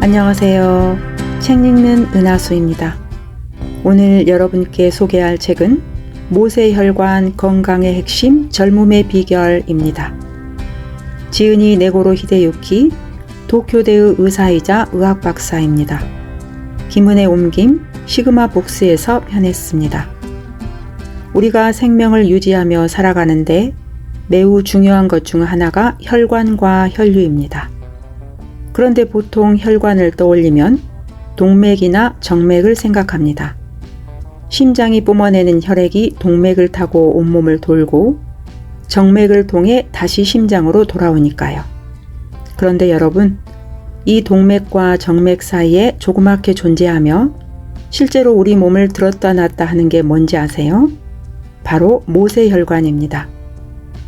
안녕하세요. 책 읽는 은하수입니다. 오늘 여러분께 소개할 책은 모세혈관 건강의 핵심 젊음의 비결입니다. 지은이 네고로 히데유키, 도쿄대의 의사이자 의학 박사입니다. 김은혜 옮김, 시그마 북스에서 편했습니다. 우리가 생명을 유지하며 살아가는데 매우 중요한 것 중 하나가 혈관과 혈류입니다. 그런데 보통 혈관을 떠올리면 동맥이나 정맥을 생각합니다. 심장이 뿜어내는 혈액이 동맥을 타고 온몸을 돌고 정맥을 통해 다시 심장으로 돌아오니까요. 그런데 여러분, 이 동맥과 정맥 사이에 조그맣게 존재하며 실제로 우리 몸을 들었다 놨다 하는 게 뭔지 아세요? 바로 모세혈관입니다.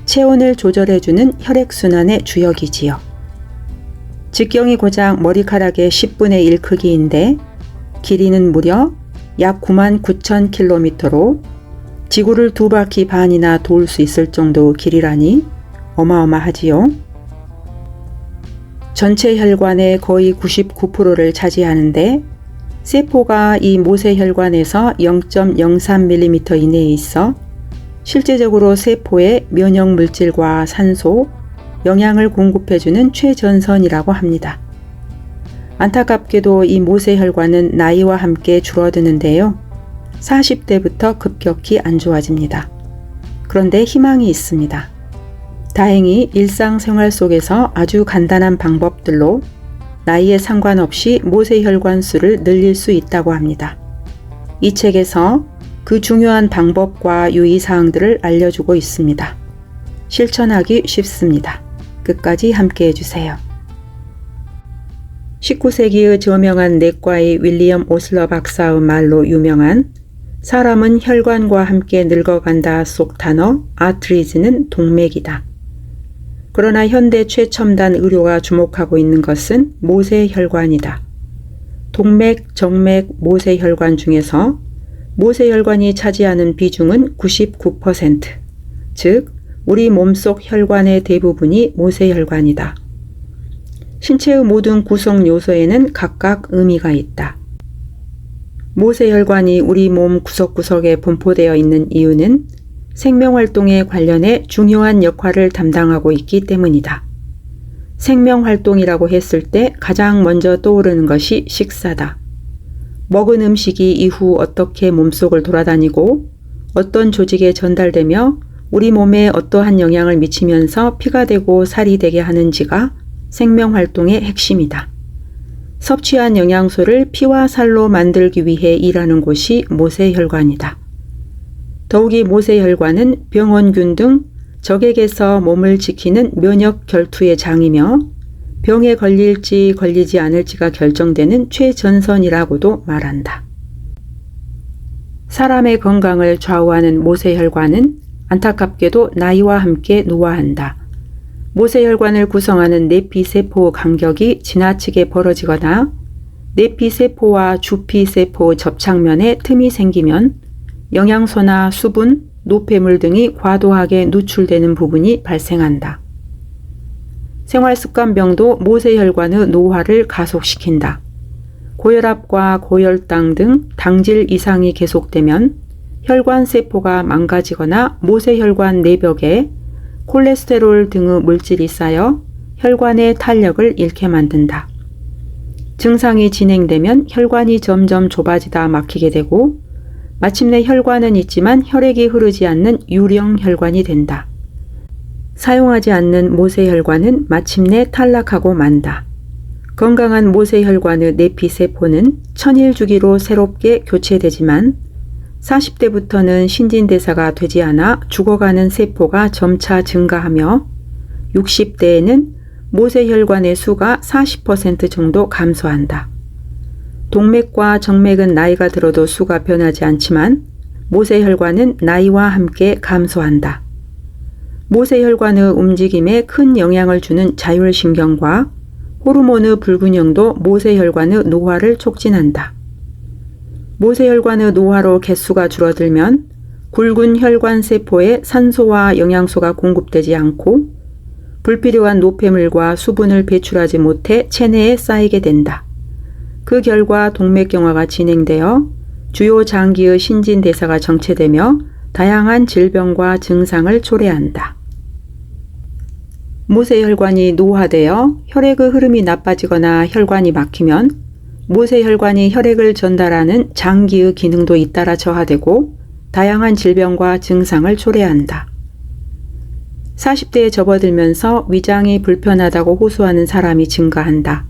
체온을 조절해주는 혈액순환의 주역이지요. 직경이 고작 머리카락의 10분의 1 크기인데 길이는 무려 약 99,000km로 지구를 2바퀴 반이나 돌 수 있을 정도 길이라니 어마어마하지요. 전체 혈관의 거의 99%를 차지하는데 세포가 이 모세혈관에서 0.03mm 이내에 있어 실제적으로 세포에 면역 물질과 산소, 영양을 공급해주는 최전선이라고 합니다. 안타깝게도 이 모세혈관은 나이와 함께 줄어드는데요. 40대부터 급격히 안 좋아집니다. 그런데 희망이 있습니다. 다행히 일상생활 속에서 아주 간단한 방법들로 나이에 상관없이 모세혈관 수를 늘릴 수 있다고 합니다. 이 책에서 그 중요한 방법과 유의사항들을 알려주고 있습니다. 실천하기 쉽습니다. 끝까지 함께 해주세요. 19세기의 저명한 내과의 윌리엄 오슬러 박사의 말로 유명한 사람은 혈관과 함께 늙어간다 속 단어 아트리즈는 동맥이다. 그러나 현대 최첨단 의료가 주목하고 있는 것은 모세혈관이다. 동맥, 정맥, 모세혈관 중에서 모세혈관이 차지하는 비중은 99%, 즉 우리 몸속 혈관의 대부분이 모세혈관이다. 신체의 모든 구성 요소에는 각각 의미가 있다. 모세혈관이 우리 몸 구석구석에 분포되어 있는 이유는 생명활동에 관련해 중요한 역할을 담당하고 있기 때문이다. 생명활동이라고 했을 때 가장 먼저 떠오르는 것이 식사다. 먹은 음식이 이후 어떻게 몸속을 돌아다니고 어떤 조직에 전달되며 우리 몸에 어떠한 영향을 미치면서 피가 되고 살이 되게 하는지가 생명활동의 핵심이다. 섭취한 영양소를 피와 살로 만들기 위해 일하는 곳이 모세혈관이다. 더욱이 모세혈관은 병원균 등 적에게서 몸을 지키는 면역 결투의 장이며 병에 걸릴지 걸리지 않을지가 결정되는 최전선이라고도 말한다. 사람의 건강을 좌우하는 모세혈관은 안타깝게도 나이와 함께 노화한다. 모세혈관을 구성하는 내피세포 간격이 지나치게 벌어지거나 내피세포와 주피세포 접착면에 틈이 생기면 영양소나 수분, 노폐물 등이 과도하게 누출되는 부분이 발생한다. 생활습관병도 모세혈관의 노화를 가속시킨다. 고혈압과 고혈당 등 당질 이상이 계속되면 혈관세포가 망가지거나 모세혈관 내벽에 콜레스테롤 등의 물질이 쌓여 혈관의 탄력을 잃게 만든다. 증상이 진행되면 혈관이 점점 좁아지다 막히게 되고 마침내 혈관은 있지만 혈액이 흐르지 않는 유령 혈관이 된다. 사용하지 않는 모세혈관은 마침내 탈락하고 만다. 건강한 모세혈관의 내피세포는 천일 주기로 새롭게 교체되지만 40대부터는 신진대사가 되지 않아 죽어가는 세포가 점차 증가하며 60대에는 모세혈관의 수가 40% 정도 감소한다. 동맥과 정맥은 나이가 들어도 수가 변하지 않지만 모세혈관은 나이와 함께 감소한다. 모세혈관의 움직임에 큰 영향을 주는 자율신경과 호르몬의 불균형도 모세혈관의 노화를 촉진한다. 모세혈관의 노화로 개수가 줄어들면 굵은 혈관 세포에 산소와 영양소가 공급되지 않고 불필요한 노폐물과 수분을 배출하지 못해 체내에 쌓이게 된다. 그 결과 동맥경화가 진행되어 주요 장기의 신진대사가 정체되며 다양한 질병과 증상을 초래한다. 모세혈관이 노화되어 혈액의 흐름이 나빠지거나 혈관이 막히면 모세혈관이 혈액을 전달하는 장기의 기능도 잇따라 저하되고 다양한 질병과 증상을 초래한다. 40대에 접어들면서 위장이 불편하다고 호소하는 사람이 증가한다.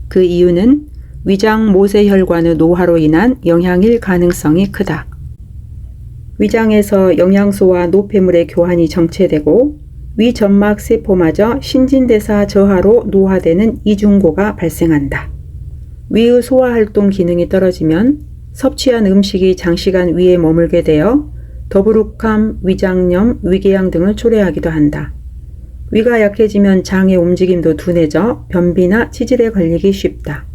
그 이유는 위장 모세혈관의 노화로 인한 영향일 가능성이 크다. 위장에서 영양소와 노폐물의 교환이 정체되고 위점막 세포마저 신진대사 저하로 노화되는 이중고가 발생한다. 위의 소화활동 기능이 떨어지면 섭취한 음식이 장시간 위에 머물게 되어 더부룩함, 위장염, 위궤양 등을 초래하기도 한다. 위가 약해지면 장의 움직임도 둔해져 변비나 치질에 걸리기 쉽다.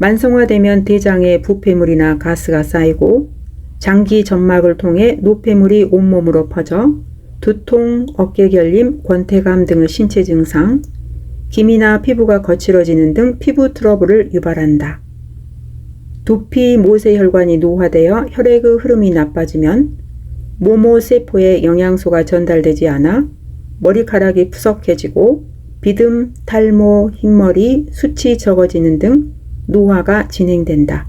만성화되면 대장에 부폐물이나 가스가 쌓이고 장기 점막을 통해 노폐물이 온몸으로 퍼져 두통, 어깨결림, 권태감 등의 신체 증상, 기미나 피부가 거칠어지는 등 피부 트러블을 유발한다. 두피, 모세혈관이 노화되어 혈액의 흐름이 나빠지면 모모세포에 영양소가 전달되지 않아 머리카락이 푸석해지고 비듬, 탈모, 흰머리, 숱이 적어지는 등 노화가 진행된다.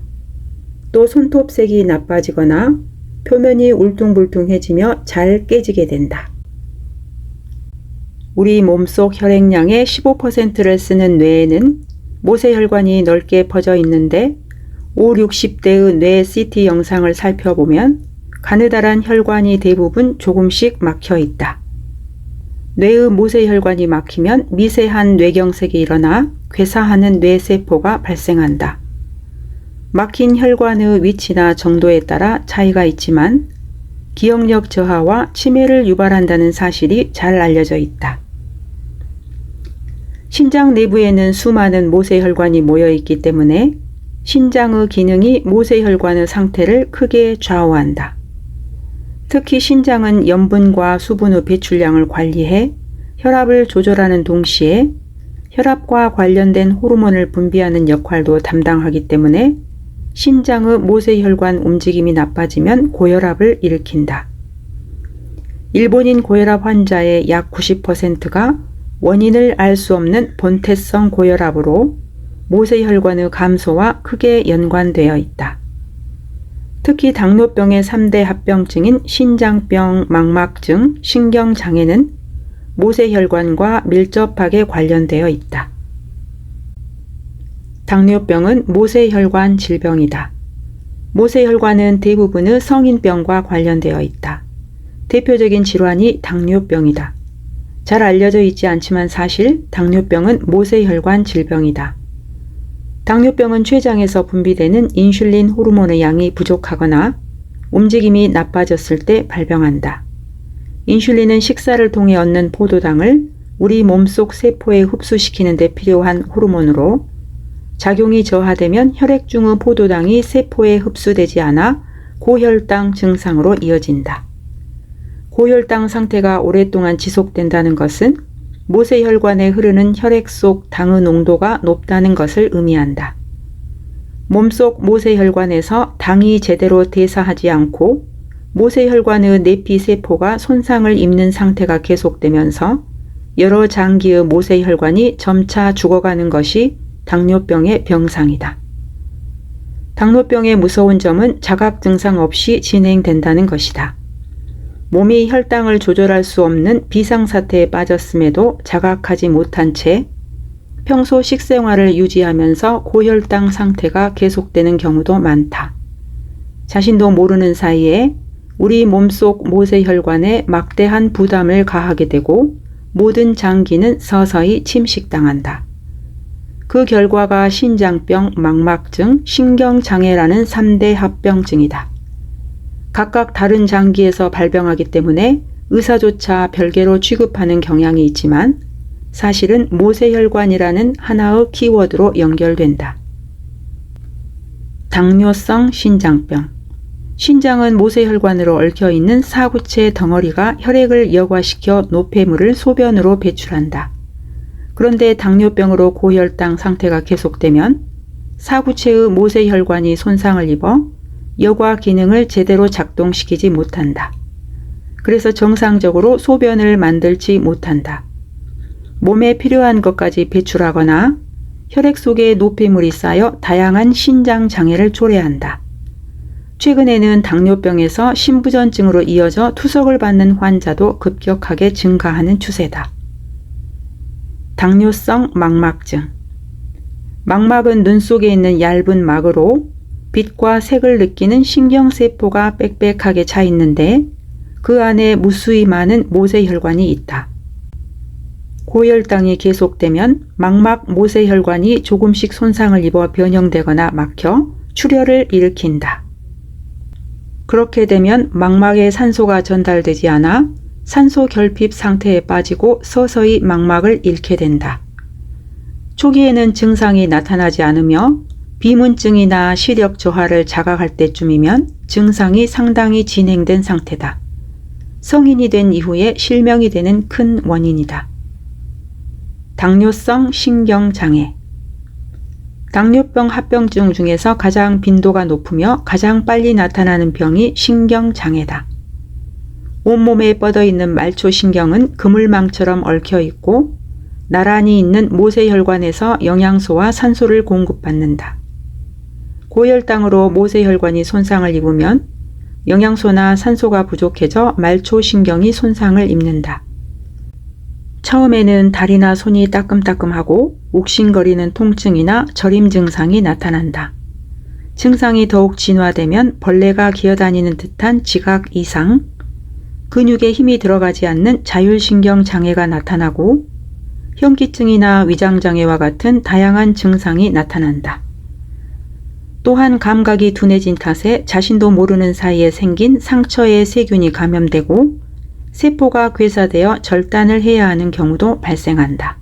또 손톱색이 나빠지거나 표면이 울퉁불퉁해지며 잘 깨지게 된다. 우리 몸속 혈액량의 15%를 쓰는 뇌에는 모세혈관이 넓게 퍼져 있는데 5, 60대의 뇌 CT 영상을 살펴보면 가느다란 혈관이 대부분 조금씩 막혀 있다. 뇌의 모세혈관이 막히면 미세한 뇌경색이 일어나 괴사하는 뇌세포가 발생한다. 막힌 혈관의 위치나 정도에 따라 차이가 있지만 기억력 저하와 치매를 유발한다는 사실이 잘 알려져 있다. 신장 내부에는 수많은 모세혈관이 모여 있기 때문에 신장의 기능이 모세혈관의 상태를 크게 좌우한다. 특히 신장은 염분과 수분의 배출량을 관리해 혈압을 조절하는 동시에 혈압과 관련된 호르몬을 분비하는 역할도 담당하기 때문에 신장의 모세혈관 움직임이 나빠지면 고혈압을 일으킨다. 일본인 고혈압 환자의 약 90%가 원인을 알 수 없는 본태성 고혈압으로 모세혈관의 감소와 크게 연관되어 있다. 특히 당뇨병의 3대 합병증인 신장병, 망막증, 신경장애는 모세혈관과 밀접하게 관련되어 있다. 당뇨병은 모세혈관 질병이다. 모세혈관은 대부분의 성인병과 관련되어 있다. 대표적인 질환이 당뇨병이다. 잘 알려져 있지 않지만 사실 당뇨병은 모세혈관 질병이다. 당뇨병은 췌장에서 분비되는 인슐린 호르몬의 양이 부족하거나 움직임이 나빠졌을 때 발병한다. 인슐린은 식사를 통해 얻는 포도당을 우리 몸속 세포에 흡수시키는 데 필요한 호르몬으로 작용이 저하되면 혈액 중의 포도당이 세포에 흡수되지 않아 고혈당 증상으로 이어진다. 고혈당 상태가 오랫동안 지속된다는 것은 모세혈관에 흐르는 혈액 속 당의 농도가 높다는 것을 의미한다. 몸속 모세혈관에서 당이 제대로 대사하지 않고 모세혈관의 내피세포가 손상을 입는 상태가 계속되면서 여러 장기의 모세혈관이 점차 죽어가는 것이 당뇨병의 병상이다. 당뇨병의 무서운 점은 자각 증상 없이 진행된다는 것이다. 몸이 혈당을 조절할 수 없는 비상사태에 빠졌음에도 자각하지 못한 채 평소 식생활을 유지하면서 고혈당 상태가 계속되는 경우도 많다. 자신도 모르는 사이에 우리 몸속 모세혈관에 막대한 부담을 가하게 되고 모든 장기는 서서히 침식당한다. 그 결과가 신장병, 망막증, 신경장애라는 3대 합병증이다. 각각 다른 장기에서 발병하기 때문에 의사조차 별개로 취급하는 경향이 있지만 사실은 모세혈관이라는 하나의 키워드로 연결된다. 당뇨성 신장병. 신장은 모세혈관으로 얽혀있는 사구체 덩어리가 혈액을 여과시켜 노폐물을 소변으로 배출한다. 그런데 당뇨병으로 고혈당 상태가 계속되면 사구체의 모세혈관이 손상을 입어 여과 기능을 제대로 작동시키지 못한다. 그래서 정상적으로 소변을 만들지 못한다. 몸에 필요한 것까지 배출하거나 혈액 속에 노폐물이 쌓여 다양한 신장 장애를 초래한다. 최근에는 당뇨병에서 심부전증으로 이어져 투석을 받는 환자도 급격하게 증가하는 추세다. 당뇨성 망막증. 망막은 눈 속에 있는 얇은 막으로 빛과 색을 느끼는 신경세포가 빽빽하게 차 있는데 그 안에 무수히 많은 모세혈관이 있다. 고혈당이 계속되면 망막 모세혈관이 조금씩 손상을 입어 변형되거나 막혀 출혈을 일으킨다. 그렇게 되면 망막에 산소가 전달되지 않아 산소 결핍 상태에 빠지고 서서히 망막을 잃게 된다. 초기에는 증상이 나타나지 않으며 비문증이나 시력 저하를 자각할 때쯤이면 증상이 상당히 진행된 상태다. 성인이 된 이후에 실명이 되는 큰 원인이다. 당뇨성 신경장애. 당뇨병 합병증 중에서 가장 빈도가 높으며 가장 빨리 나타나는 병이 신경장애다. 온몸에 뻗어있는 말초신경은 그물망처럼 얽혀 있고 나란히 있는 모세혈관에서 영양소와 산소를 공급받는다. 고혈당으로 모세혈관이 손상을 입으면 영양소나 산소가 부족해져 말초신경이 손상을 입는다. 처음에는 다리나 손이 따끔따끔하고 욱신거리는 통증이나 저림 증상이 나타난다. 증상이 더욱 진화되면 벌레가 기어다니는 듯한 지각 이상, 근육에 힘이 들어가지 않는 자율신경 장애가 나타나고 현기증이나 위장장애와 같은 다양한 증상이 나타난다. 또한 감각이 둔해진 탓에 자신도 모르는 사이에 생긴 상처에 세균이 감염되고 세포가 괴사되어 절단을 해야 하는 경우도 발생한다.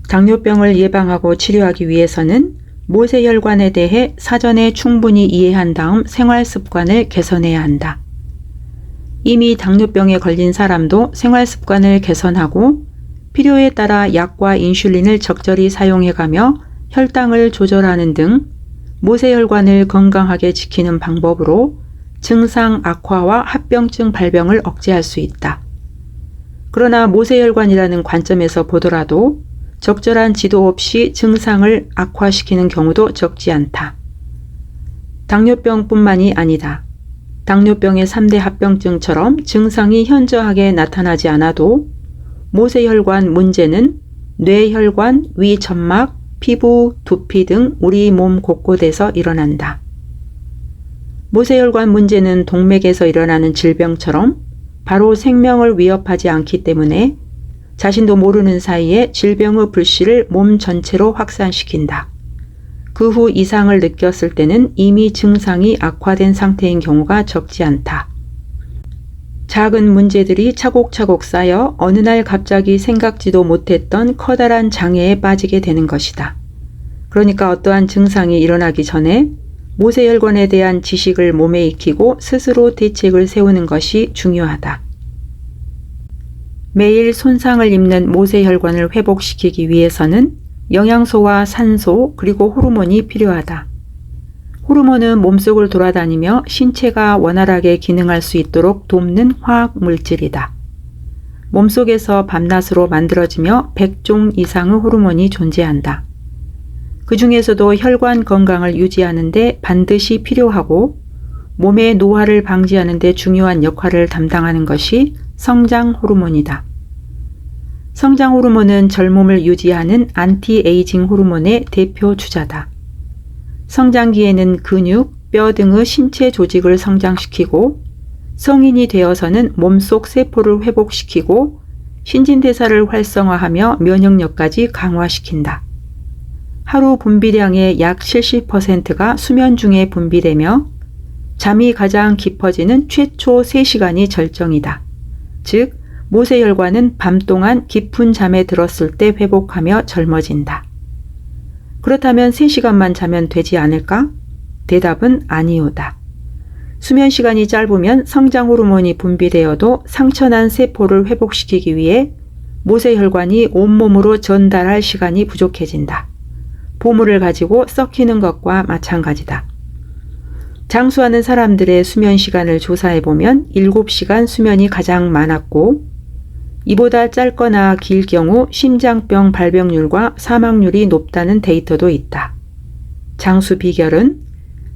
당뇨병을 예방하고 치료하기 위해서는 모세혈관에 대해 사전에 충분히 이해한 다음 생활 습관을 개선해야 한다. 이미 당뇨병에 걸린 사람도 생활 습관을 개선하고 필요에 따라 약과 인슐린을 적절히 사용해가며 혈당을 조절하는 등 모세혈관을 건강하게 지키는 방법으로 증상 악화와 합병증 발병을 억제할 수 있다. 그러나 모세혈관이라는 관점에서 보더라도 적절한 지도 없이 증상을 악화시키는 경우도 적지 않다. 당뇨병뿐만이 아니다. 당뇨병의 3대 합병증처럼 증상이 현저하게 나타나지 않아도 모세혈관 문제는 뇌혈관, 위점막, 피부, 두피 등 우리 몸 곳곳에서 일어난다. 모세혈관 문제는 동맥에서 일어나는 질병처럼 바로 생명을 위협하지 않기 때문에 자신도 모르는 사이에 질병의 불씨를 몸 전체로 확산시킨다. 그 후 이상을 느꼈을 때는 이미 증상이 악화된 상태인 경우가 적지 않다. 작은 문제들이 차곡차곡 쌓여 어느 날 갑자기 생각지도 못했던 커다란 장애에 빠지게 되는 것이다. 그러니까 어떠한 증상이 일어나기 전에 모세혈관에 대한 지식을 몸에 익히고 스스로 대책을 세우는 것이 중요하다. 매일 손상을 입는 모세혈관을 회복시키기 위해서는 영양소와 산소 그리고 호르몬이 필요하다. 호르몬은 몸속을 돌아다니며 신체가 원활하게 기능할 수 있도록 돕는 화학 물질이다. 몸속에서 밤낮으로 만들어지며 100종 이상의 호르몬이 존재한다. 그 중에서도 혈관 건강을 유지하는 데 반드시 필요하고 몸의 노화를 방지하는 데 중요한 역할을 담당하는 것이 성장 호르몬이다. 성장 호르몬은 젊음을 유지하는 안티에이징 호르몬의 대표 주자다. 성장기에는 근육, 뼈 등의 신체 조직을 성장시키고 성인이 되어서는 몸속 세포를 회복시키고 신진대사를 활성화하며 면역력까지 강화시킨다. 하루 분비량의 약 70%가 수면 중에 분비되며 잠이 가장 깊어지는 최초 3시간이 절정이다. 즉, 모세혈관은 밤 동안 깊은 잠에 들었을 때 회복하며 젊어진다. 그렇다면 3시간만 자면 되지 않을까? 대답은 아니오다. 수면 시간이 짧으면 성장 호르몬이 분비되어도 상처난 세포를 회복시키기 위해 모세혈관이 온몸으로 전달할 시간이 부족해진다. 보물을 가지고 썩히는 것과 마찬가지다. 장수하는 사람들의 수면 시간을 조사해보면 7시간 수면이 가장 많았고 이보다 짧거나 길 경우 심장병 발병률과 사망률이 높다는 데이터도 있다. 장수 비결은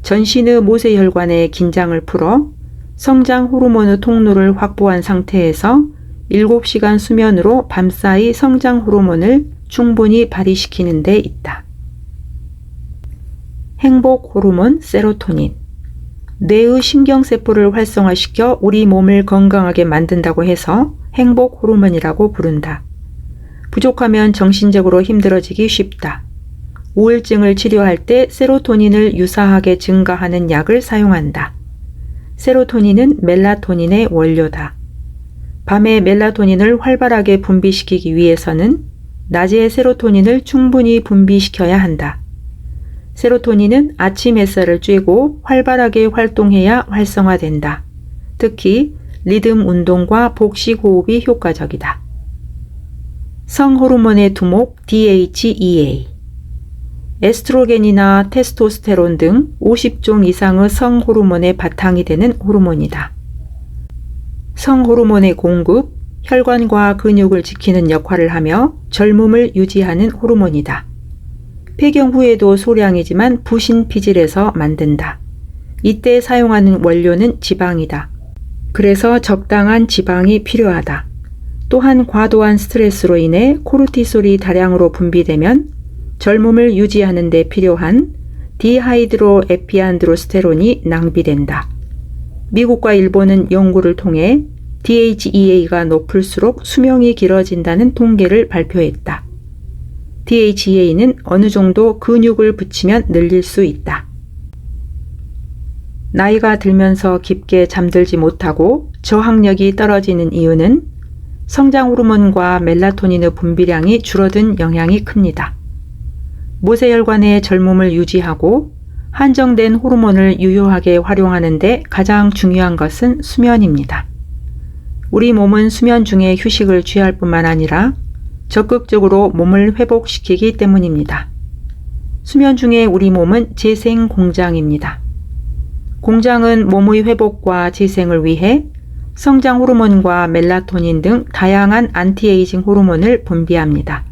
전신의 모세혈관의 긴장을 풀어 성장 호르몬의 통로를 확보한 상태에서 7시간 수면으로 밤사이 성장 호르몬을 충분히 발휘시키는 데 있다. 행복 호르몬 세로토닌. 뇌의 신경세포를 활성화시켜 우리 몸을 건강하게 만든다고 해서 행복 호르몬이라고 부른다. 부족하면 정신적으로 힘들어지기 쉽다. 우울증을 치료할 때 세로토닌을 유사하게 증가하는 약을 사용한다. 세로토닌은 멜라토닌의 원료다. 밤에 멜라토닌을 활발하게 분비시키기 위해서는 낮에 세로토닌을 충분히 분비시켜야 한다. 세로토닌은 아침 햇살을 쬐고 활발하게 활동해야 활성화된다. 특히 리듬 운동과 복식 호흡이 효과적이다. 성호르몬의 두목 DHEA. 에스트로겐이나 테스토스테론 등 50종 이상의 성호르몬의 바탕이 되는 호르몬이다. 성호르몬의 공급, 혈관과 근육을 지키는 역할을 하며 젊음을 유지하는 호르몬이다. 폐경 후에도 소량이지만 부신 피질에서 만든다. 이때 사용하는 원료는 지방이다. 그래서 적당한 지방이 필요하다. 또한 과도한 스트레스로 인해 코르티솔이 다량으로 분비되면 젊음을 유지하는 데 필요한 디하이드로 에피안드로스테론이 낭비된다. 미국과 일본은 연구를 통해 DHEA가 높을수록 수명이 길어진다는 통계를 발표했다. DHEA는 어느 정도 근육을 붙이면 늘릴 수 있다. 나이가 들면서 깊게 잠들지 못하고 저항력이 떨어지는 이유는 성장 호르몬과 멜라토닌의 분비량이 줄어든 영향이 큽니다. 모세혈관의 젊음을 유지하고 한정된 호르몬을 유효하게 활용하는 데 가장 중요한 것은 수면입니다. 우리 몸은 수면 중에 휴식을 취할 뿐만 아니라 적극적으로 몸을 회복시키기 때문입니다. 수면 중에 우리 몸은 재생 공장입니다. 공장은 몸의 회복과 재생을 위해 성장 호르몬과 멜라토닌 등 다양한 안티에이징 호르몬을 분비합니다.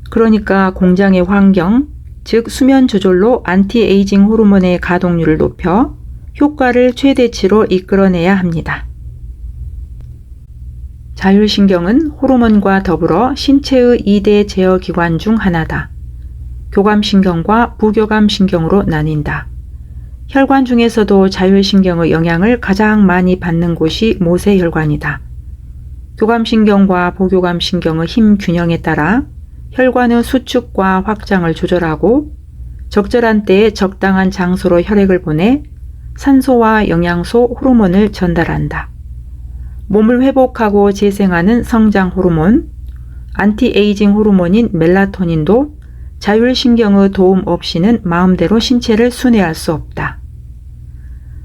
그러니까 공장의 환경, 즉 수면 조절로 안티에이징 호르몬의 가동률을 높여 효과를 최대치로 이끌어내야 합니다. 자율신경은 호르몬과 더불어 신체의 2대 제어기관 중 하나다. 교감신경과 부교감신경으로 나뉜다. 혈관 중에서도 자율신경의 영향을 가장 많이 받는 곳이 모세혈관이다. 교감신경과 부교감신경의 힘 균형에 따라 혈관의 수축과 확장을 조절하고 적절한 때에 적당한 장소로 혈액을 보내 산소와 영양소, 호르몬을 전달한다. 몸을 회복하고 재생하는 성장 호르몬, 안티에이징 호르몬인 멜라토닌도 자율신경의 도움 없이는 마음대로 신체를 순회할 수 없다.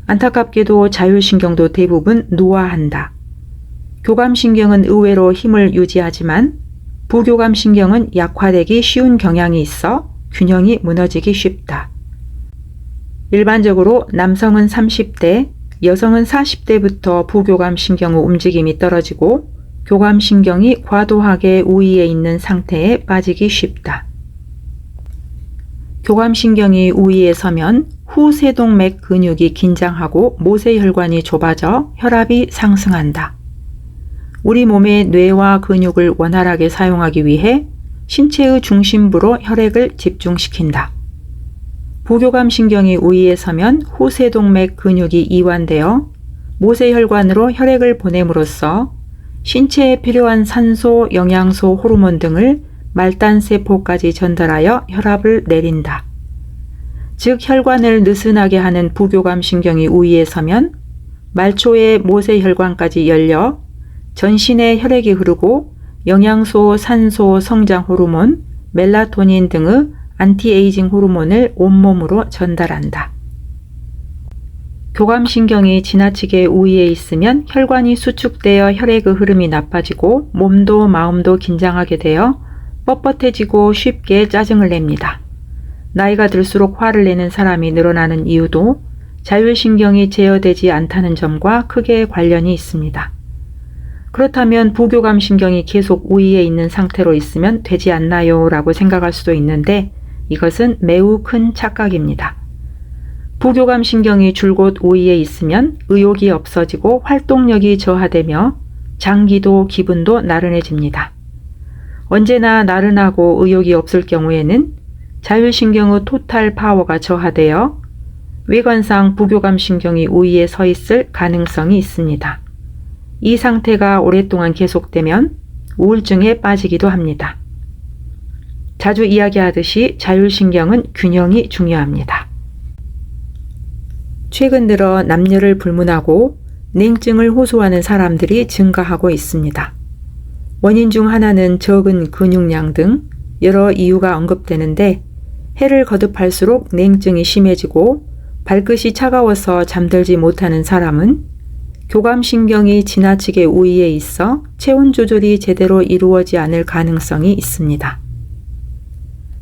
안타깝게도 자율신경도 대부분 노화한다. 교감신경은 의외로 힘을 유지하지만 부교감신경은 약화되기 쉬운 경향이 있어 균형이 무너지기 쉽다. 일반적으로 남성은 30대, 여성은 40대부터 부교감신경의 움직임이 떨어지고 교감신경이 과도하게 우위에 있는 상태에 빠지기 쉽다. 교감신경이 우위에 서면 후세동맥 근육이 긴장하고 모세혈관이 좁아져 혈압이 상승한다. 우리 몸의 뇌와 근육을 원활하게 사용하기 위해 신체의 중심부로 혈액을 집중시킨다. 부교감신경이 우위에 서면 후세동맥 근육이 이완되어 모세혈관으로 혈액을 보냄으로써 신체에 필요한 산소, 영양소, 호르몬 등을 말단세포까지 전달하여 혈압을 내린다. 즉 혈관을 느슨하게 하는 부교감신경이 우위에 서면 말초의 모세혈관까지 열려 전신에 혈액이 흐르고 영양소, 산소, 성장 호르몬, 멜라토닌 등의 안티에이징 호르몬을 온몸으로 전달한다. 교감신경이 지나치게 우위에 있으면 혈관이 수축되어 혈액의 흐름이 나빠지고 몸도 마음도 긴장하게 되어 뻣뻣해지고 쉽게 짜증을 냅니다. 나이가 들수록 화를 내는 사람이 늘어나는 이유도 자율신경이 제어되지 않다는 점과 크게 관련이 있습니다. 그렇다면 부교감 신경이 계속 우위에 있는 상태로 있으면 되지 않나요? 라고 생각할 수도 있는데 이것은 매우 큰 착각입니다. 부교감 신경이 줄곧 우위에 있으면 의욕이 없어지고 활동력이 저하되며 장기도 기분도 나른해집니다. 언제나 나른하고 의욕이 없을 경우에는 자율신경의 토탈 파워가 저하되어 외관상 부교감 신경이 우위에 서 있을 가능성이 있습니다. 이 상태가 오랫동안 계속되면 우울증에 빠지기도 합니다. 자주 이야기하듯이 자율신경은 균형이 중요합니다. 최근 들어 남녀를 불문하고 냉증을 호소하는 사람들이 증가하고 있습니다. 원인 중 하나는 적은 근육량 등 여러 이유가 언급되는데 해를 거듭할수록 냉증이 심해지고 발끝이 차가워서 잠들지 못하는 사람은 교감신경이 지나치게 우위에 있어 체온 조절이 제대로 이루어지지 않을 가능성이 있습니다.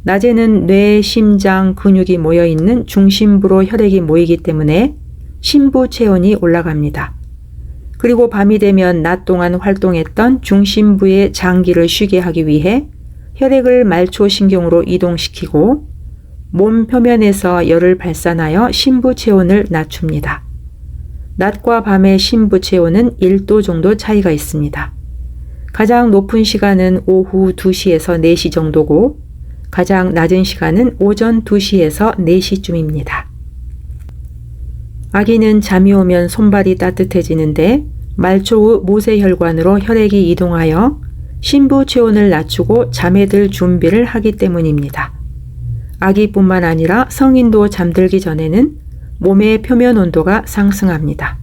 낮에는 뇌, 심장, 근육이 모여있는 중심부로 혈액이 모이기 때문에 심부 체온이 올라갑니다. 그리고 밤이 되면 낮 동안 활동했던 중심부의 장기를 쉬게 하기 위해 혈액을 말초신경으로 이동시키고 몸 표면에서 열을 발산하여 심부 체온을 낮춥니다. 낮과 밤의 심부 체온은 1도 정도 차이가 있습니다. 가장 높은 시간은 오후 2시에서 4시 정도고 가장 낮은 시간은 오전 2시에서 4시쯤입니다. 아기는 잠이 오면 손발이 따뜻해지는데 말초의 모세혈관으로 혈액이 이동하여 심부 체온을 낮추고 잠에 들 준비를 하기 때문입니다. 아기뿐만 아니라 성인도 잠들기 전에는 몸의 표면 온도가 상승합니다.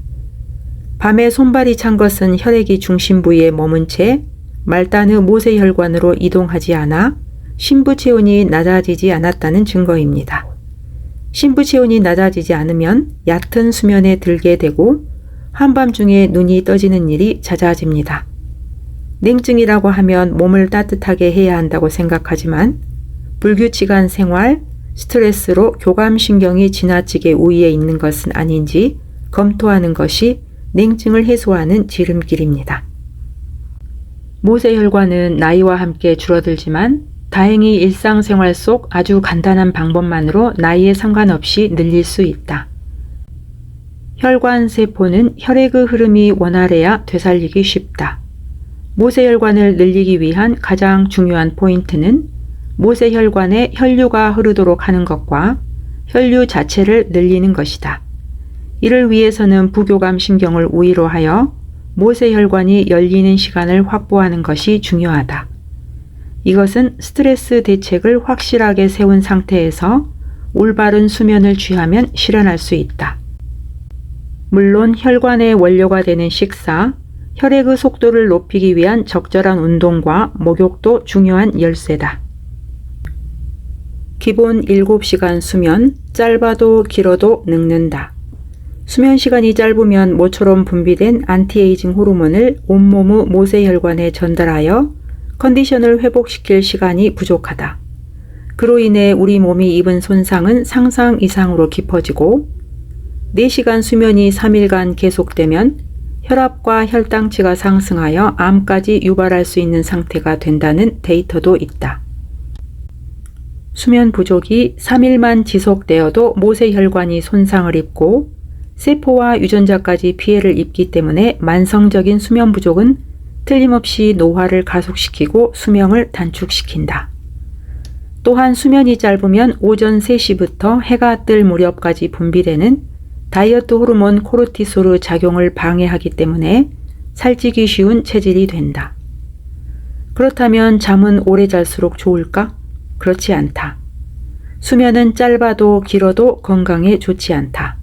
밤에 손발이 찬 것은 혈액이 중심 부위에 머문 채 말단의 모세혈관으로 이동하지 않아 심부 체온이 낮아지지 않았다는 증거입니다. 심부 체온이 낮아지지 않으면 얕은 수면에 들게 되고 한밤중에 눈이 떠지는 일이 잦아집니다. 냉증이라고 하면 몸을 따뜻하게 해야 한다고 생각하지만 불규칙한 생활, 스트레스로 교감신경이 지나치게 우위에 있는 것은 아닌지 검토하는 것이 냉증을 해소하는 지름길입니다. 모세혈관은 나이와 함께 줄어들지만 다행히 일상생활 속 아주 간단한 방법만으로 나이에 상관없이 늘릴 수 있다. 혈관세포는 혈액의 흐름이 원활해야 되살리기 쉽다. 모세혈관을 늘리기 위한 가장 중요한 포인트는 모세혈관에 혈류가 흐르도록 하는 것과 혈류 자체를 늘리는 것이다. 이를 위해서는 부교감신경을 우위로 하여 모세혈관이 열리는 시간을 확보하는 것이 중요하다. 이것은 스트레스 대책을 확실하게 세운 상태에서 올바른 수면을 취하면 실현할 수 있다. 물론 혈관의 원료가 되는 식사, 혈액의 속도를 높이기 위한 적절한 운동과 목욕도 중요한 열쇠다. 기본 7시간 수면, 짧아도 길어도 늙는다. 수면 시간이 짧으면 모처럼 분비된 안티에이징 호르몬을 온몸의 모세혈관에 전달하여 컨디션을 회복시킬 시간이 부족하다. 그로 인해 우리 몸이 입은 손상은 상상 이상으로 깊어지고 4시간 수면이 3일간 계속되면 혈압과 혈당치가 상승하여 암까지 유발할 수 있는 상태가 된다는 데이터도 있다. 수면 부족이 3일만 지속되어도 모세혈관이 손상을 입고 세포와 유전자까지 피해를 입기 때문에 만성적인 수면 부족은 틀림없이 노화를 가속시키고 수명을 단축시킨다. 또한 수면이 짧으면 오전 3시부터 해가 뜰 무렵까지 분비되는 다이어트 호르몬 코르티솔의 작용을 방해하기 때문에 살찌기 쉬운 체질이 된다. 그렇다면 잠은 오래 잘수록 좋을까? 그렇지 않다. 수면은 짧아도 길어도 건강에 좋지 않다.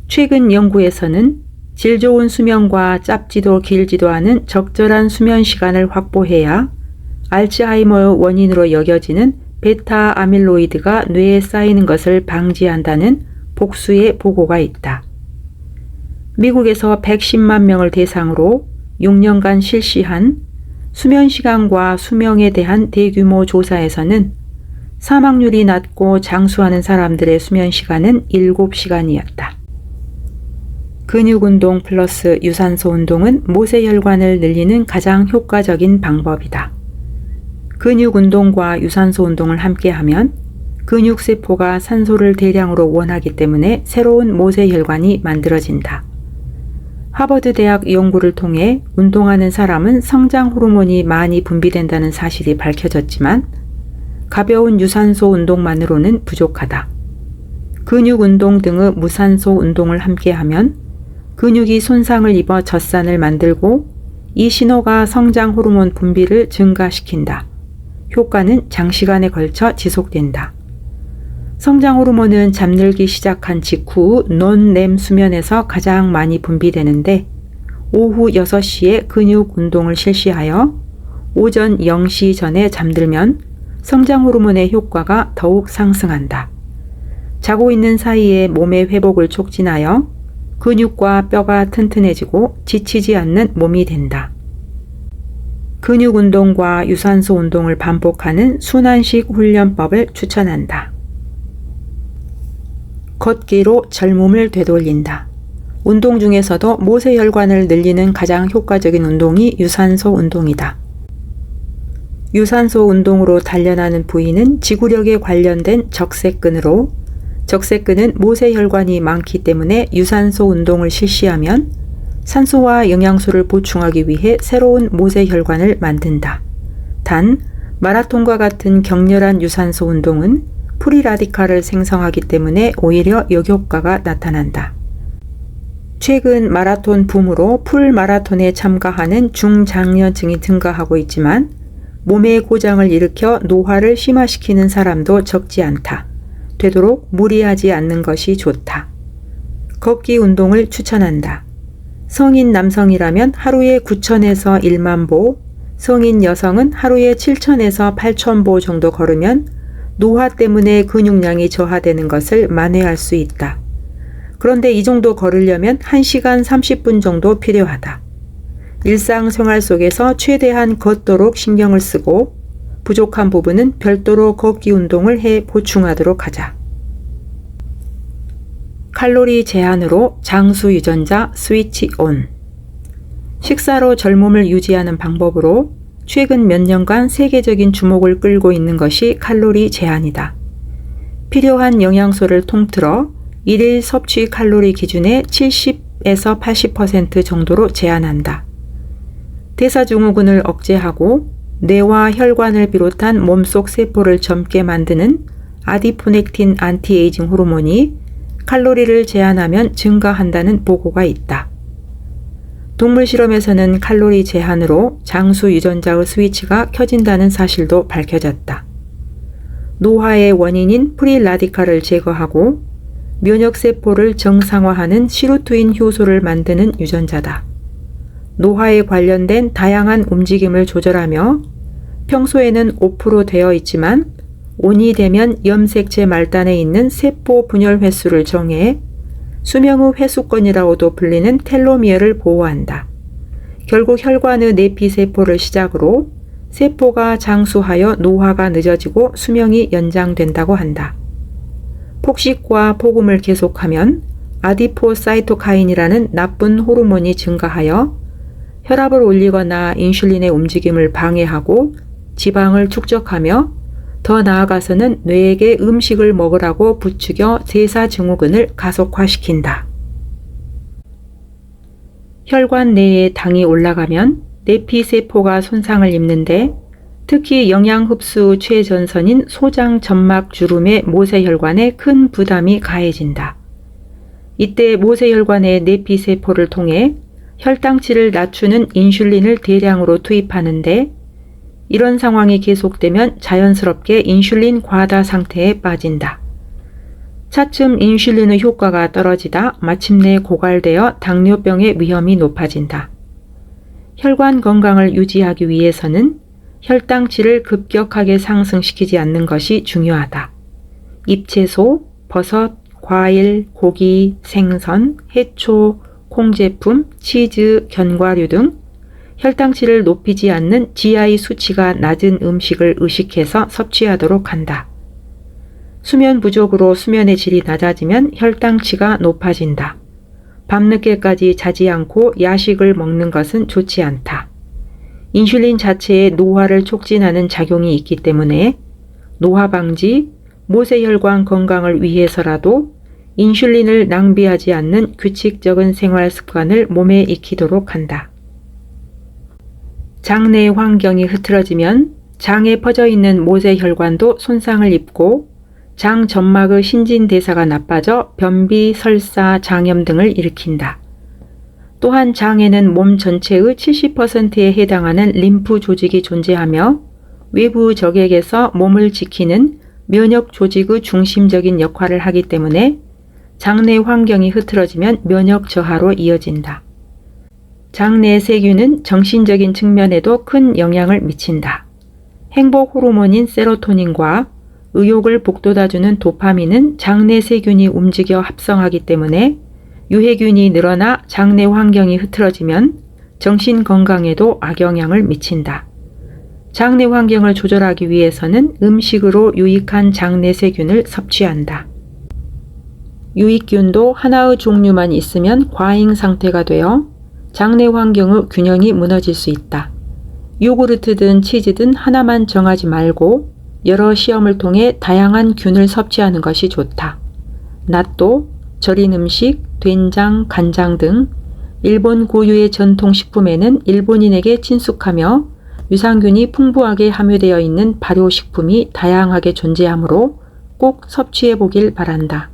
최근 연구에서는 질 좋은 수면과 짧지도 길지도 않은 적절한 수면 시간을 확보해야 알츠하이머의 원인으로 여겨지는 베타 아밀로이드가 뇌에 쌓이는 것을 방지한다는 복수의 보고가 있다. 미국에서 110만 명을 대상으로 6년간 실시한 수면 시간과 수명에 대한 대규모 조사에서는 사망률이 낮고 장수하는 사람들의 수면 시간은 7시간이었다. 근육운동 플러스 유산소 운동은 모세혈관을 늘리는 가장 효과적인 방법이다. 근육운동과 유산소 운동을 함께하면 근육세포가 산소를 대량으로 원하기 때문에 새로운 모세혈관이 만들어진다. 하버드 대학 연구를 통해 운동하는 사람은 성장 호르몬이 많이 분비된다는 사실이 밝혀졌지만 가벼운 유산소 운동만으로는 부족하다. 근육 운동 등의 무산소 운동을 함께하면 근육이 손상을 입어 젖산을 만들고 이 신호가 성장 호르몬 분비를 증가시킨다. 효과는 장시간에 걸쳐 지속된다. 성장 호르몬은 잠들기 시작한 직후 논렘 수면에서 가장 많이 분비되는데 오후 6시에 근육 운동을 실시하여 오전 0시 전에 잠들면 성장 호르몬의 효과가 더욱 상승한다. 자고 있는 사이에 몸의 회복을 촉진하여 근육과 뼈가 튼튼해지고 지치지 않는 몸이 된다. 근육 운동과 유산소 운동을 반복하는 순환식 훈련법을 추천한다. 걷기로 젊음을 되돌린다. 운동 중에서도 모세혈관을 늘리는 가장 효과적인 운동이 유산소 운동이다. 유산소 운동으로 단련하는 부위는 지구력에 관련된 적색근으로 적색근은 모세혈관이 많기 때문에 유산소 운동을 실시하면 산소와 영양소를 보충하기 위해 새로운 모세혈관을 만든다. 단, 마라톤과 같은 격렬한 유산소 운동은 프리라디칼을 생성하기 때문에 오히려 역효과가 나타난다. 최근 마라톤 붐으로 풀마라톤에 참가하는 중장년층이 증가하고 있지만 몸의 고장을 일으켜 노화를 심화시키는 사람도 적지 않다. 되도록 무리하지 않는 것이 좋다. 걷기 운동을 추천한다. 성인 남성이라면 하루에 9,000에서 1만 보, 성인 여성은 하루에 7,000에서 8,000보 정도 걸으면 노화 때문에 근육량이 저하되는 것을 만회할 수 있다. 그런데 이 정도 걸으려면 1시간 30분 정도 필요하다. 일상생활 속에서 최대한 걷도록 신경을 쓰고 부족한 부분은 별도로 걷기 운동을 해 보충하도록 하자. 칼로리 제한으로 장수 유전자 스위치 온. 식사로 젊음을 유지하는 방법으로 최근 몇 년간 세계적인 주목을 끌고 있는 것이 칼로리 제한이다. 필요한 영양소를 통틀어 일일 섭취 칼로리 기준의 70에서 80% 정도로 제한한다. 대사증후군을 억제하고 뇌와 혈관을 비롯한 몸속 세포를 젊게 만드는 아디포넥틴 안티에이징 호르몬이 칼로리를 제한하면 증가한다는 보고가 있다. 동물 실험에서는 칼로리 제한으로 장수 유전자의 스위치가 켜진다는 사실도 밝혀졌다. 노화의 원인인 프리라디칼을 제거하고 면역세포를 정상화하는 시루트인 효소를 만드는 유전자다. 노화에 관련된 다양한 움직임을 조절하며 평소에는 오프로 되어 있지만 온이 되면 염색체 말단에 있는 세포 분열 횟수를 정해 수명의 회수권이라고도 불리는 텔로미어를 보호한다. 결국 혈관의 내피세포를 시작으로 세포가 장수하여 노화가 늦어지고 수명이 연장된다고 한다. 폭식과 폭음을 계속하면 아디포사이토카인이라는 나쁜 호르몬이 증가하여 혈압을 올리거나 인슐린의 움직임을 방해하고 지방을 축적하며 더 나아가서는 뇌에게 음식을 먹으라고 부추겨 대사증후군을 가속화시킨다. 혈관 내에 당이 올라가면 내피세포가 손상을 입는데 특히 영양 흡수 최전선인 소장 점막 주름의 모세혈관에 큰 부담이 가해진다. 이때 모세혈관의 내피세포를 통해 혈당치를 낮추는 인슐린을 대량으로 투입하는데 이런 상황이 계속되면 자연스럽게 인슐린 과다 상태에 빠진다. 차츰 인슐린의 효과가 떨어지다 마침내 고갈되어 당뇨병의 위험이 높아진다. 혈관 건강을 유지하기 위해서는 혈당치를 급격하게 상승시키지 않는 것이 중요하다. 잎채소, 버섯, 과일, 고기, 생선, 해초, 콩제품, 치즈, 견과류 등 혈당치를 높이지 않는 GI 수치가 낮은 음식을 의식해서 섭취하도록 한다. 수면 부족으로 수면의 질이 낮아지면 혈당치가 높아진다. 밤늦게까지 자지 않고 야식을 먹는 것은 좋지 않다. 인슐린 자체에 노화를 촉진하는 작용이 있기 때문에 노화 방지, 모세혈관 건강을 위해서라도 인슐린을 낭비하지 않는 규칙적인 생활 습관을 몸에 익히도록 한다. 장내 환경이 흐트러지면 장에 퍼져 있는 모세혈관도 손상을 입고 장 점막의 신진대사가 나빠져 변비, 설사, 장염 등을 일으킨다. 또한 장에는 몸 전체의 70%에 해당하는 림프 조직이 존재하며 외부 적에게서 몸을 지키는 면역 조직의 중심적인 역할을 하기 때문에 장내 환경이 흐트러지면 면역 저하로 이어진다. 장내 세균은 정신적인 측면에도 큰 영향을 미친다. 행복 호르몬인 세로토닌과 의욕을 북돋아주는 도파민은 장내 세균이 움직여 합성하기 때문에 유해균이 늘어나 장내 환경이 흐트러지면 정신 건강에도 악영향을 미친다. 장내 환경을 조절하기 위해서는 음식으로 유익한 장내 세균을 섭취한다. 유익균도 하나의 종류만 있으면 과잉 상태가 되어 장내 환경의 균형이 무너질 수 있다. 요구르트든 치즈든 하나만 정하지 말고 여러 시험을 통해 다양한 균을 섭취하는 것이 좋다. 낫또, 절인 음식, 된장, 간장 등 일본 고유의 전통식품에는 일본인에게 친숙하며 유산균이 풍부하게 함유되어 있는 발효식품이 다양하게 존재하므로 꼭 섭취해 보길 바란다.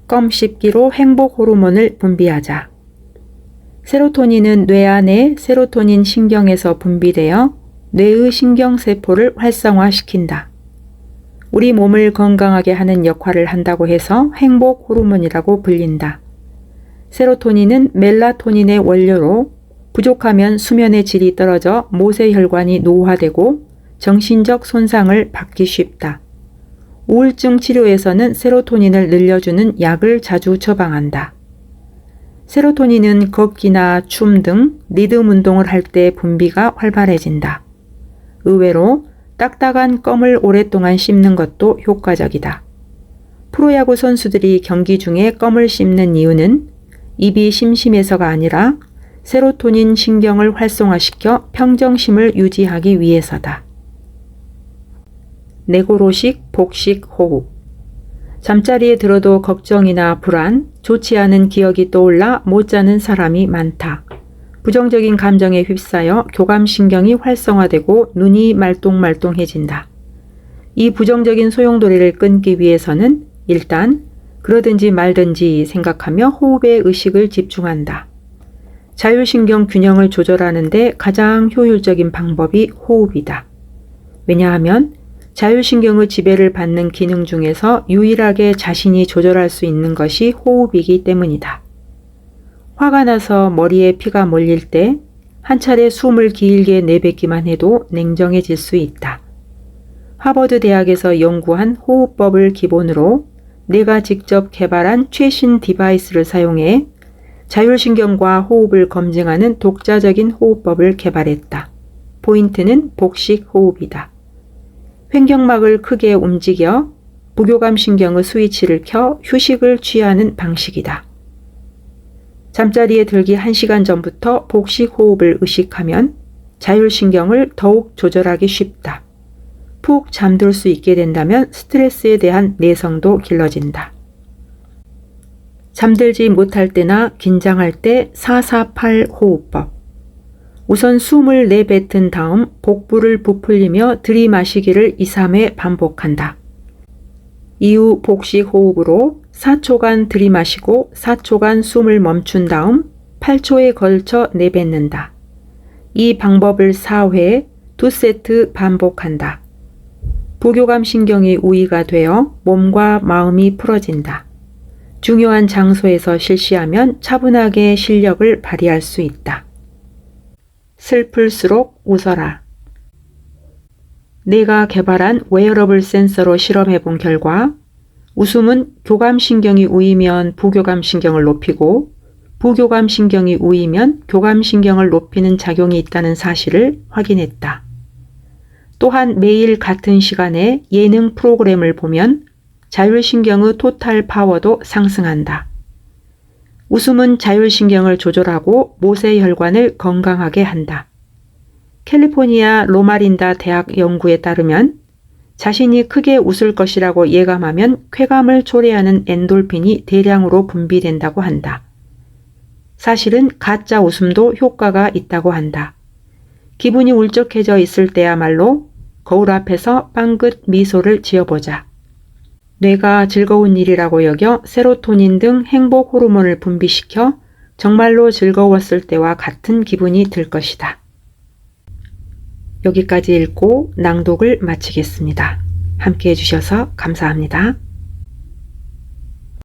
껌 씹기로 행복 호르몬을 분비하자. 세로토닌은 뇌 안의 세로토닌 신경에서 분비되어 뇌의 신경세포를 활성화시킨다. 우리 몸을 건강하게 하는 역할을 한다고 해서 행복 호르몬이라고 불린다. 세로토닌은 멜라토닌의 원료로 부족하면 수면의 질이 떨어져 모세혈관이 노화되고 정신적 손상을 받기 쉽다. 우울증 치료에서는 세로토닌을 늘려주는 약을 자주 처방한다. 세로토닌은 걷기나 춤 등 리듬 운동을 할 때 분비가 활발해진다. 의외로 딱딱한 껌을 오랫동안 씹는 것도 효과적이다. 프로야구 선수들이 경기 중에 껌을 씹는 이유는 입이 심심해서가 아니라 세로토닌 신경을 활성화시켜 평정심을 유지하기 위해서다. 내고로식 복식 호흡. 잠자리에 들어도 걱정이나 불안, 좋지 않은 기억이 떠올라 못 자는 사람이 많다. 부정적인 감정에 휩싸여 교감신경이 활성화되고 눈이 말똥말똥해진다. 이 부정적인 소용돌이를 끊기 위해서는 일단 그러든지 말든지 생각하며 호흡에 의식을 집중한다. 자율신경 균형을 조절하는 데 가장 효율적인 방법이 호흡이다. 왜냐하면 자율신경의 지배를 받는 기능 중에서 유일하게 자신이 조절할 수 있는 것이 호흡이기 때문이다. 화가 나서 머리에 피가 몰릴 때 한 차례 숨을 길게 내뱉기만 해도 냉정해질 수 있다. 하버드 대학에서 연구한 호흡법을 기본으로 내가 직접 개발한 최신 디바이스를 사용해 자율신경과 호흡을 검증하는 독자적인 호흡법을 개발했다. 포인트는 복식 호흡이다. 횡격막을 크게 움직여 부교감 신경의 스위치를 켜 휴식을 취하는 방식이다. 잠자리에 들기 1시간 전부터 복식 호흡을 의식하면 자율신경을 더욱 조절하기 쉽다. 푹 잠들 수 있게 된다면 스트레스에 대한 내성도 길러진다. 잠들지 못할 때나 긴장할 때 448 호흡법. 우선 숨을 내뱉은 다음 복부를 부풀리며 들이마시기를 2, 3회 반복한다. 이후 복식 호흡으로 4초간 들이마시고 4초간 숨을 멈춘 다음 8초에 걸쳐 내뱉는다. 이 방법을 4회 2세트 반복한다. 부교감 신경이 우위가 되어 몸과 마음이 풀어진다. 중요한 장소에서 실시하면 차분하게 실력을 발휘할 수 있다. 슬플수록 웃어라. 내가 개발한 웨어러블 센서로 실험해본 결과 웃음은 교감신경이 우위면 부교감신경을 높이고 부교감신경이 우위면 교감신경을 높이는 작용이 있다는 사실을 확인했다. 또한 매일 같은 시간에 예능 프로그램을 보면 자율신경의 토탈 파워도 상승한다. 웃음은 자율신경을 조절하고 모세혈관을 건강하게 한다. 캘리포니아 로마린다 대학 연구에 따르면 자신이 크게 웃을 것이라고 예감하면 쾌감을 초래하는 엔돌핀이 대량으로 분비된다고 한다. 사실은 가짜 웃음도 효과가 있다고 한다. 기분이 울적해져 있을 때야말로 거울 앞에서 빵긋 미소를 지어보자. 뇌가 즐거운 일이라고 여겨 세로토닌 등 행복 호르몬을 분비시켜 정말로 즐거웠을 때와 같은 기분이 들 것이다. 여기까지 읽고 낭독을 마치겠습니다. 함께 해주셔서 감사합니다.